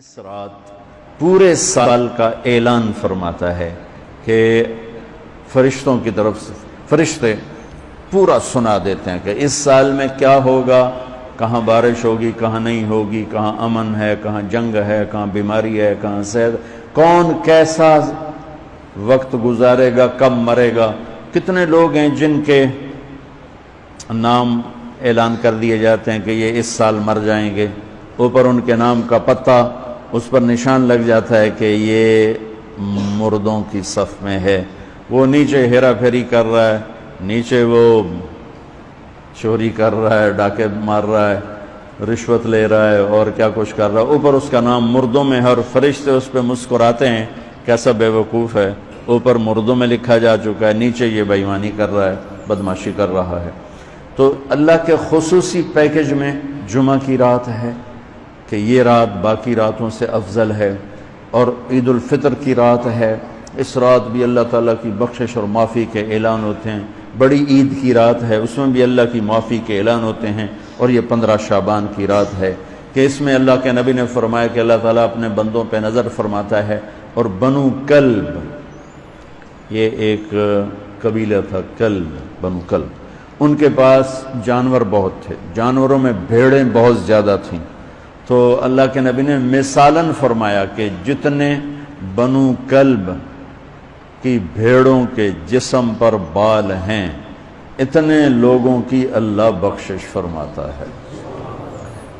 اس رات پورے سال کا اعلان فرماتا ہے کہ فرشتوں کی طرف سے فرشتے پورا سنا دیتے ہیں کہ اس سال میں کیا ہوگا، کہاں بارش ہوگی، کہاں نہیں ہوگی، کہاں امن ہے، کہاں جنگ ہے، کہاں بیماری ہے، کہاں صحت، کون کیسا وقت گزارے گا، کب مرے گا، کتنے لوگ ہیں جن کے نام اعلان کر دیے جاتے ہیں کہ یہ اس سال مر جائیں گے، اوپر ان کے نام کا پتہ اس پر نشان لگ جاتا ہے کہ یہ مردوں کی صف میں ہے۔ وہ نیچے ہیرا پھیری کر رہا ہے، نیچے وہ چوری کر رہا ہے، ڈاکے مار رہا ہے، رشوت لے رہا ہے اور کیا کچھ کر رہا ہے، اوپر اس کا نام مردوں میں ہے اور فرشتے اس پہ مسکراتے ہیں، کیسا بے وقوف ہے، اوپر مردوں میں لکھا جا چکا ہے، نیچے یہ بے ایمانی کر رہا ہے، بدماشی کر رہا ہے۔ تو اللہ کے خصوصی پیکج میں جمعہ کی رات ہے کہ یہ رات باقی راتوں سے افضل ہے، اور عید الفطر کی رات ہے، اس رات بھی اللہ تعالیٰ کی بخشش اور معافی کے اعلان ہوتے ہیں۔ بڑی عید کی رات ہے، اس میں بھی اللہ کی معافی کے اعلان ہوتے ہیں، اور یہ 15 شعبان کی رات ہے کہ اس میں اللہ کے نبی نے فرمایا کہ اللہ تعالیٰ اپنے بندوں پہ نظر فرماتا ہے، اور بنو کلب، یہ ایک قبیلہ تھا کلب، بنو کلب، ان کے پاس جانور بہت تھے، جانوروں میں بھیڑیں بہت زیادہ تھیں، تو اللہ کے نبی نے مثالاً فرمایا کہ جتنے بنو کلب کی بھیڑوں کے جسم پر بال ہیں اتنے لوگوں کی اللہ بخشش فرماتا ہے۔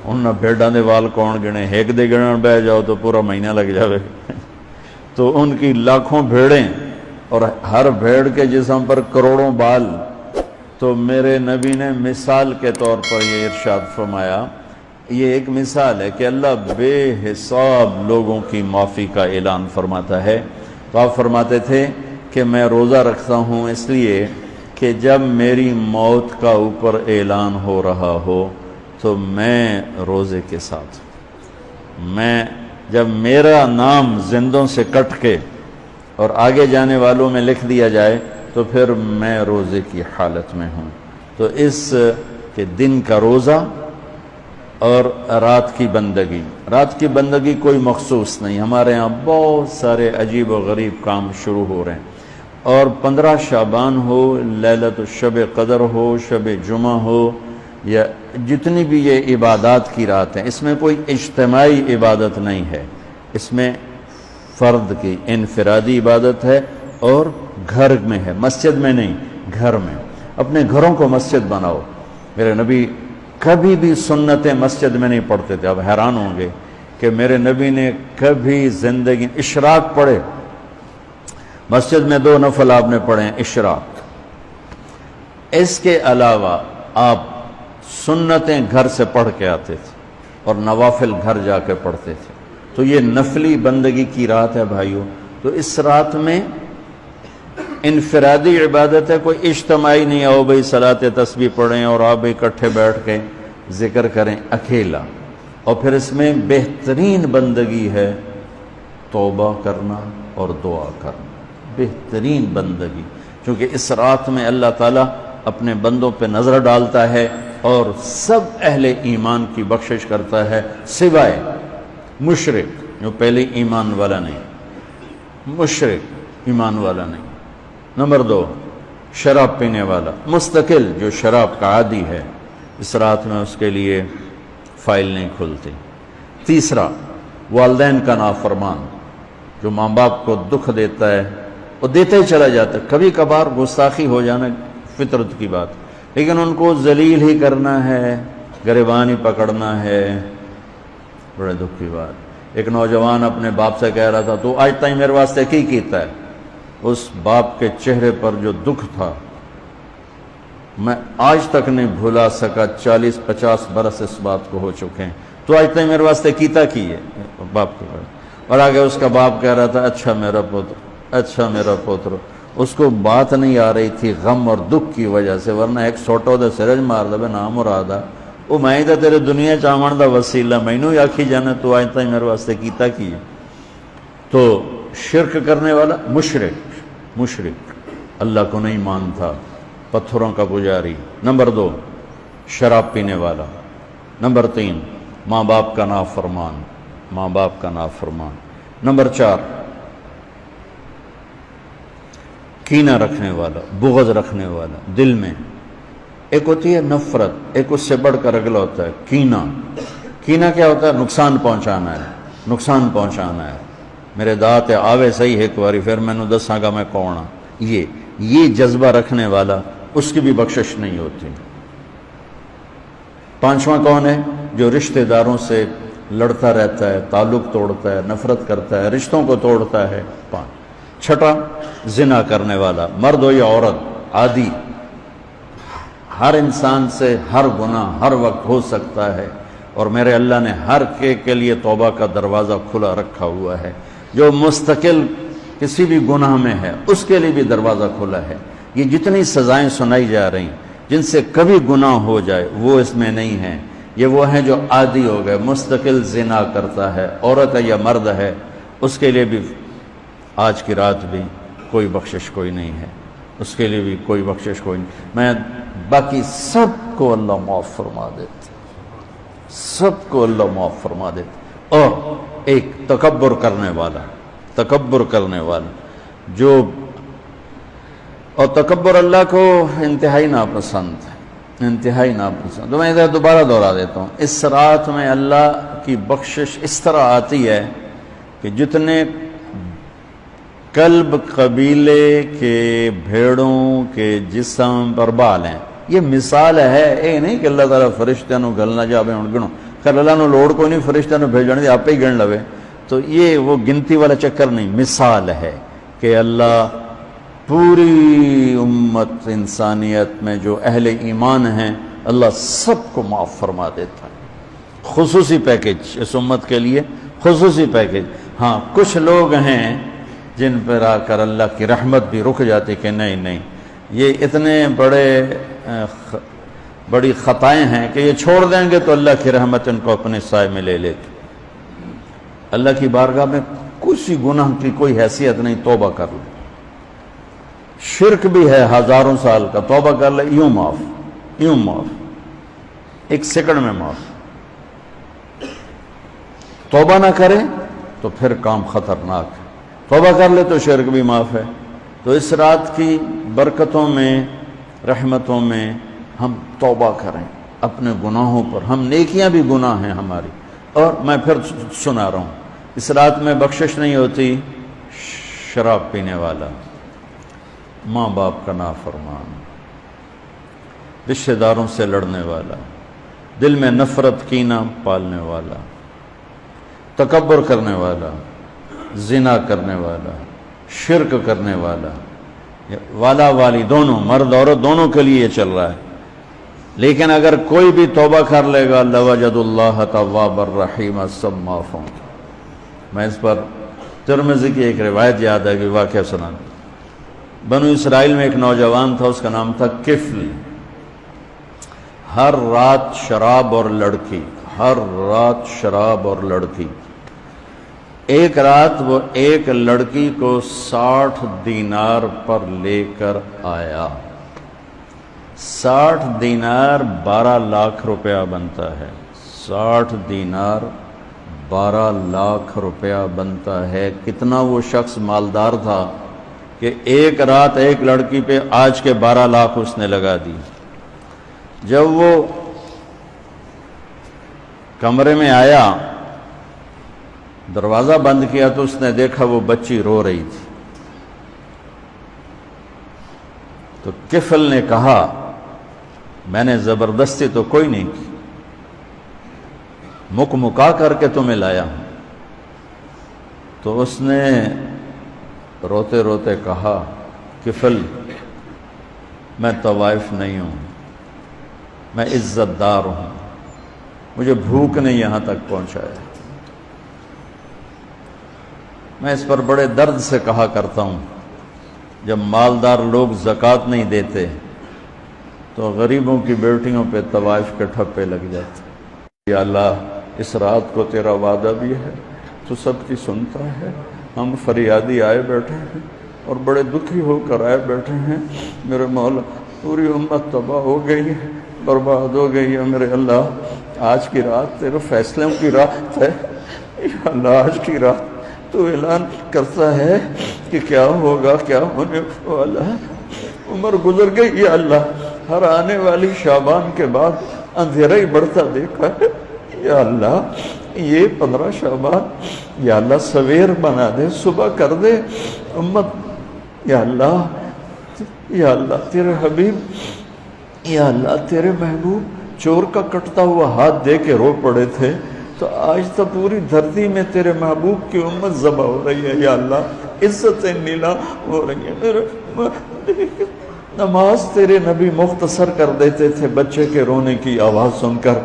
ان بھیڑاں دے وال کون گنے، ایک دے گنن بہ جاؤ تو پورا مہینہ لگ جاوے، تو ان کی لاکھوں بھیڑیں اور ہر بھیڑ کے جسم پر کروڑوں بال۔ تو میرے نبی نے مثال کے طور پر یہ ارشاد فرمایا، یہ ایک مثال ہے کہ اللہ بے حساب لوگوں کی معافی کا اعلان فرماتا ہے۔ تو آپ فرماتے تھے کہ میں روزہ رکھتا ہوں اس لیے کہ جب میری موت کا اوپر اعلان ہو رہا ہو تو میں روزے کے ساتھ، میں جب میرا نام زندوں سے کٹ کے اور آگے جانے والوں میں لکھ دیا جائے تو پھر میں روزے کی حالت میں ہوں۔ تو اس کے دن کا روزہ اور رات کی بندگی، رات کی بندگی کوئی مخصوص نہیں، ہمارے ہاں بہت سارے عجیب و غریب کام شروع ہو رہے ہیں، اور 15 شعبان ہو، لیلۃ الشب قدر ہو، شب جمعہ ہو، یا جتنی بھی یہ عبادات کی رات ہیں، اس میں کوئی اجتماعی عبادت نہیں ہے، اس میں فرد کی انفرادی عبادت ہے اور گھر میں ہے، مسجد میں نہیں، گھر میں۔ اپنے گھروں کو مسجد بناؤ۔ میرے نبی کبھی بھی سنتیں مسجد میں نہیں پڑھتے تھے، اب حیران ہوں گے کہ میرے نبی نے کبھی زندگی اشراق پڑھے، مسجد میں 2 نفل آپ نے پڑھے ہیں اشراق، اس کے علاوہ آپ سنتیں گھر سے پڑھ کے آتے تھے اور نوافل گھر جا کے پڑھتے تھے۔ تو یہ نفلی بندگی کی رات ہے بھائیوں۔ تو اس رات میں انفرادی عبادت ہے، کوئی اجتماعی نہیں، آؤ بھئی صلاۃ تسبیح پڑھیں اور آپ اکٹھے بیٹھ کے ذکر کریں، اکیلا۔ اور پھر اس میں بہترین بندگی ہے توبہ کرنا اور دعا کرنا، بہترین بندگی، کیونکہ اس رات میں اللہ تعالیٰ اپنے بندوں پہ نظر ڈالتا ہے اور سب اہل ایمان کی بخشش کرتا ہے، سوائے مشرک جو پہلے ایمان والا نہیں، مشرک ایمان والا نہیں۔ نمبر 2، شراب پینے والا مستقل جو شراب کا عادی ہے، اس رات میں اس کے لیے فائل نہیں کھلتی۔ تیسرا، والدین کا نافرمان جو ماں باپ کو دکھ دیتا ہے، وہ دیتے ہی چلا جاتا ہے، کبھی کبھار گستاخی ہو جانا فطرت کی بات، لیکن ان کو ذلیل ہی کرنا ہے، گریبان ہی پکڑنا ہے، بڑے دکھ کی بات۔ ایک نوجوان اپنے باپ سے کہہ رہا تھا تو آج تک میرے واسطے کی کیتا ہے، اس باپ کے چہرے پر جو دکھ تھا میں آج تک نہیں بھلا سکا، 40-50 برس اس بات کو ہو چکے ہیں، تو آج تک میرے واسطے کیتا کی ہے باپ کے پاس۔ اور آگے اس کا باپ کہہ رہا تھا اچھا میرا پتر، اچھا میرا پتر۔ اس کو بات نہیں آ رہی تھی غم اور دکھ کی وجہ سے، ورنہ ایک سوٹو دے سرج مار دے نام مرادہ، وہ میں تو تیرے دنیا چاون دا وسیلہ، مینوں ہی آکھی جانا تو آج تک میرے واسطے کیتا کی ہے۔ تو شرک کرنے والا مشرک اللہ کو نہیں مانتا، پتھروں کا پجاری۔ نمبر 2، شراب پینے والا۔ نمبر 3، ماں باپ کا نافرمان۔ ماں باپ کا نافرمان۔ نمبر 4، کینہ رکھنے والا، بغض رکھنے والا دل میں۔ ایک ہوتی ہے نفرت، ایک اس سے بڑھ کر اگلا ہوتا ہے کینہ۔ کینہ کیا ہوتا ہے؟ نقصان پہنچانا ہے، نقصان پہنچانا ہے۔ میرے دانت آوے صحیح ایک باری پھر میں نے دساں گا میں کون ہاں۔ یہ جذبہ رکھنے والا، اس کی بھی بخشش نہیں ہوتی۔ 5واں کون ہے؟ جو رشتہ داروں سے لڑتا رہتا ہے، تعلق توڑتا ہے، نفرت کرتا ہے، رشتوں کو توڑتا ہے۔ 6، زنا کرنے والا، مرد ہو یا عورت، عادی۔ ہر انسان سے ہر گناہ ہر وقت ہو سکتا ہے، اور میرے اللہ نے ہر کے لیے توبہ کا دروازہ کھلا رکھا ہوا ہے۔ جو مستقل کسی بھی گناہ میں ہے اس کے لیے بھی دروازہ کھلا ہے۔ یہ جتنی سزائیں سنائی جا رہی جن سے کبھی گناہ ہو جائے وہ اس میں نہیں ہیں۔ یہ وہ ہیں جو عادی ہو گئے، مستقل زنا کرتا ہے، عورت ہے یا مرد ہے، اس کے لیے بھی آج کی رات بھی کوئی بخشش کوئی نہیں ہے، اس کے لیے بھی کوئی بخشش کوئی نہیں۔ میں باقی سب کو اللہ معاف فرما دیتا، سب کو اللہ معاف فرما دیتا۔ اور ایک تکبر کرنے والا، تکبر کرنے والا جو، اور تکبر اللہ کو انتہائی ناپسند ہے، انتہائی ناپسند۔ تو میں ادھر دوبارہ دہرا دیتا ہوں، اس رات میں اللہ کی بخشش اس طرح آتی ہے کہ جتنے کلب قبیلے کے بھیڑوں کے جسم پر بال ہیں، یہ مثال ہے، اے نہیں کہ اللہ تعالیٰ فرشتہ نو گلنا جاوے ہن گنو، خیر اللہ نو لوڑ کوئی نہیں فرشتہ نو بھیجنے دی، آپ ہی گن لوے۔ تو یہ وہ گنتی والا چکر نہیں، مثال ہے کہ اللہ پوری امت انسانیت میں جو اہل ایمان ہیں اللہ سب کو معاف فرما دیتا ہے۔ خصوصی پیکج اس امت کے لیے، خصوصی پیکج۔ ہاں کچھ لوگ ہیں جن پر آ کر اللہ کی رحمت بھی رک جاتی کہ نہیں یہ اتنے بڑی خطائیں ہیں کہ یہ چھوڑ دیں گے تو اللہ کی رحمت ان کو اپنے سائے میں لے لیتی۔ اللہ کی بارگاہ میں کسی گناہ کی کوئی حیثیت نہیں، توبہ کر لے۔ شرک بھی ہے 1000 سال کا، توبہ کر لے یوں معاف، یوں معاف، 1 سیکنڈ میں معاف۔ توبہ نہ کرے تو پھر کام خطرناک ہے، توبہ کر لے تو شرک بھی معاف ہے۔ تو اس رات کی برکتوں میں، رحمتوں میں ہم توبہ کریں اپنے گناہوں پر، ہم نیکیاں بھی گناہ ہیں ہماری۔ اور میں پھر سنا رہا ہوں، اس رات میں بخشش نہیں ہوتی شراب پینے والا، ماں باپ کا نافرمان، رشتہ داروں سے لڑنے والا، دل میں نفرت کینہ پالنے والا، تکبر کرنے والا، زنا کرنے والا، شرک کرنے والا والی دونوں، مرد عورت دونوں کے لیے یہ چل رہا ہے۔ لیکن اگر کوئی بھی توبہ کر لے گا لوجد اللہ تواب الرحیم، سب معاف ہوں گے۔ میں اس پر ترمذی کی ایک روایت یاد ہے کہ واقعہ سنا۔ بنو اسرائیل میں ایک نوجوان تھا، اس کا نام تھا کفل۔ ہر رات شراب اور لڑکی، ہر رات شراب اور لڑکی۔ ایک رات وہ ایک لڑکی کو 60 دینار پر لے کر آیا۔ 60 دینار 12 لاکھ روپیہ بنتا ہے، 60 دینار 12 لاکھ روپیہ بنتا ہے۔ کتنا وہ شخص مالدار تھا کہ ایک رات ایک لڑکی پہ آج کے 12 لاکھ اس نے لگا دی۔ جب وہ کمرے میں آیا، دروازہ بند کیا تو اس نے دیکھا وہ بچی رو رہی تھی۔ تو کفل نے کہا میں نے زبردستی تو کوئی نہیں کی، مکا کر کے تمہیں لایا ہوں۔ تو اس نے روتے روتے کہا کفل میں طوائف نہیں ہوں، میں عزت دار ہوں، مجھے بھوک نے یہاں تک پہنچایا۔ میں اس پر بڑے درد سے کہا کرتا ہوں، جب مالدار لوگ زکوٰۃ نہیں دیتے تو غریبوں کی بیٹیوں پہ طوائف کے ٹھپے لگ جاتے۔ یا اللہ اس رات کو تیرا وعدہ بھی ہے، تو سب کی سنتا ہے، ہم فریادی آئے بیٹھے ہیں اور بڑے دکھی ہو کر آئے بیٹھے ہیں۔ میرے مولا پوری امت تباہ ہو گئی ہے، برباد ہو گئی ہے۔ میرے اللہ آج کی رات تیرے فیصلوں کی رات ہے، یا اللہ آج کی رات تو اعلان کرتا ہے کہ کیا ہوگا، کیا ہونے والا ہے۔ عمر گزر گئی، یا اللہ ہر آنے والی شعبان کے بعد اندھیرا ہی بڑھتا دیکھا ہے، یا اللہ یہ 15 شعبان یا اللہ سویر بنا دے، صبح کر دے امت، یا اللہ تیرے حبیب، یا اللہ تیرے محبوب چور کا کٹتا ہوا ہاتھ دے کے رو پڑے تھے، تو آج تو پوری دھرتی میں تیرے محبوب کی امت ذبح ہو رہی ہے، یا اللہ عزتیں نیلا ہو رہی ہیں۔ میرے نماز تیرے نبی مختصر کر دیتے تھے بچے کے رونے کی آواز سن کر،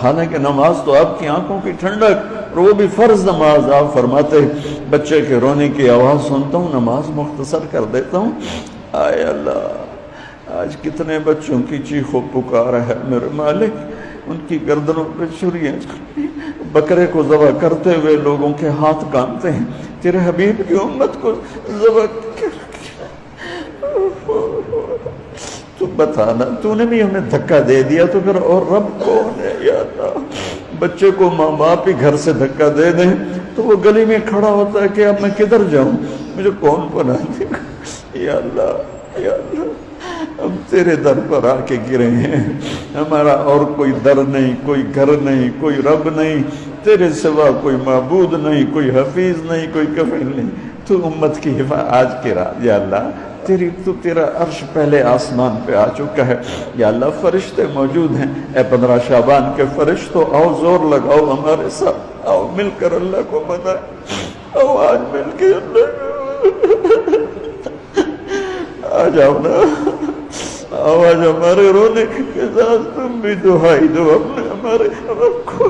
حالانکہ نماز تو آپ کی آنکھوں کی ٹھنڈک، اور وہ بھی فرض نماز، آپ فرماتے بچے کے رونے کی آواز سنتا ہوں نماز مختصر کر دیتا ہوں۔ آئے اللہ آج کتنے بچوں کی چیخ و پکار ہے میرے مالک، ان کی گردنوں پہ چھریاں، بکرے کو ذبح کرتے ہوئے لوگوں کے ہاتھ کانپتے ہیں، تیرے حبیب کی امت کو ذبح کر تو بتانا، تو نے بھی ہمیں دھکا دے دیا تو پھر اور رب کون ہے؟ یا اللہ بچے کو ماں باپ ہی گھر سے دھکا دے دیں تو وہ گلی میں کھڑا ہوتا ہے کہ اب میں کدھر جاؤں، مجھے کون بنا دے گا؟ یا اللہ یا اللہ ہم تیرے در پر آ کے گرے ہیں، ہمارا اور کوئی در نہیں، کوئی گھر نہیں، کوئی رب نہیں، تیرے سوا کوئی معبود نہیں، کوئی حفیظ نہیں، کوئی کفیل نہیں، تو امت کی حفاظت آج کی رات یا اللہ تیرا عرش پہلے آسمان پہ آ چکا ہے، یا اللہ فرشتے موجود ہیں، اے 15 شعبان کے فرشتوں آؤ زور لگاؤ ہمارے ساتھ، آؤ مل کر اللہ کو منائیں، آؤ آج مل کے اللہ آ جاؤ نا، آواز ہمارے رونے کے ساتھ تم بھی دعائی دو اپنے ہمارے رب کو،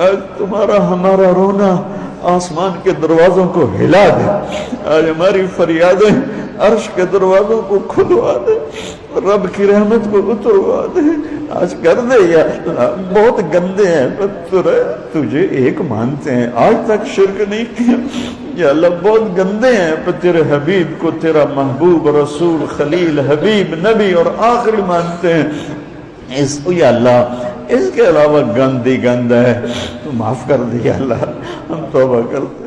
آج تمہارا ہمارا رونا آسمان کے دروازوں کو ہلا دے، آج ہماری فریادیں عرش کے دروازوں کو کھلوا دے، رب کی رحمت کو اتروا دے، آج کر دے یا اللہ۔ بہت گندے ہیں پر تجھے ایک مانتے ہیں، آج تک شرک نہیں کیا، یا اللہ بہت گندے ہیں پر تیرے حبیب کو تیرا محبوب رسول خلیل حبیب نبی اور آخری مانتے ہیں، اس کو یا اللہ اس کے علاوہ گند ہی گند ہے، تو معاف کر دے یا اللہ، ہم توبہ کرتے